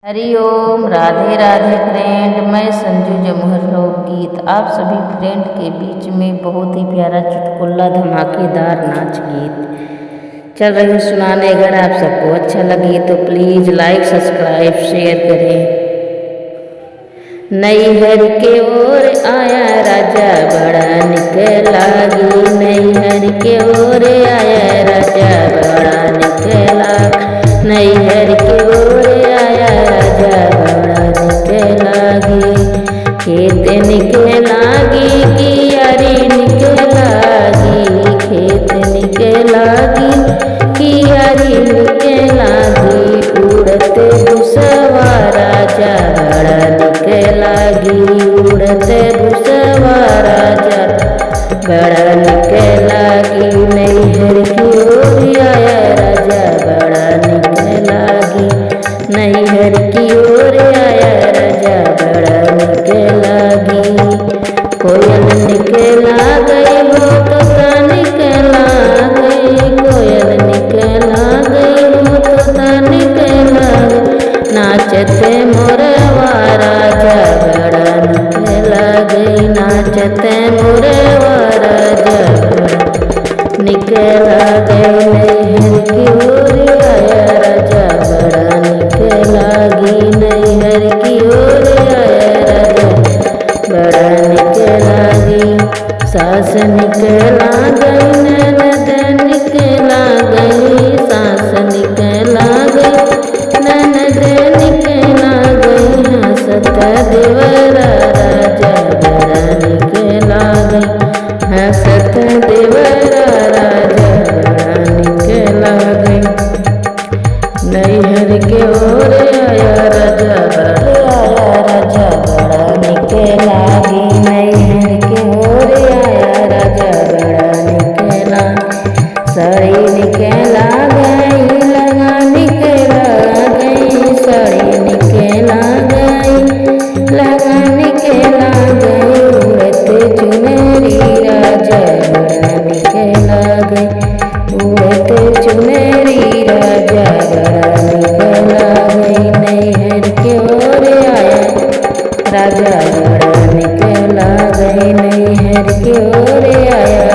Hariom, Radhe Radhe friend. मैं संजू जमुहर लोकगीत आप सभी फ्रेंड के बीच में बहुत ही प्यारा चुटकुला धमाकेदार नाच गीत चल रही हूँ सुनाने। अगर आप सबको अच्छा लगे तो प्लीज़ लाइक सब्सक्राइब शेयर करें। नैहर के ओर आया राजा बड़ा निक लागी, नैहर के ओर आया राजा बड़ा निक लागी, नैहर के ओर आया राजा बड़ा निक लागी। खेत निक लागी कियारी निक लागी, खेत निक लागी कियारी निक लागी। उड़ते भुसवा राजा बड़ा निक लागी, उड़ते भुसवा राजा बड़ा निक लागी। नैहर की ओर आया राजा बड़ा निक लागी, नैहर की ओर आया राजा बड़ा निक लागी। कोयल निकला गई हो तोता निकला गई, कोयल निकला गई हो तोता निकला गई। नाचते मोरवा राजा बड़ा निकला गई, नाचते मोरवा राजा बड़ा निकला गई। नैहर की ओर आया राजा बड़ा निक लागी, नैहर की ओर आया राजा बड़ा निक लागी। सास निकला गई ननद निकला गई, सास निकला गई ननद निकला गई। हंसत देवरा राजा बड़ा निकला गई, हंसत देवरा राजा बड़ा निकला गई। नैहर के ओर आया राजा बड़ा निक लागी, नैहर के ओर आया राजा बड़ा निकला। साड़ी निकला गई लगा निकला गई, साड़ी निकला गई लगा निकला गई। उड़ते चुनरी राजा बड़ा निकला गई, उड़ते चुनरी राजा बड़ा निकला गई। नैहर की ओर आया राजा बड़ा निकला गई, नैहर की ओर आया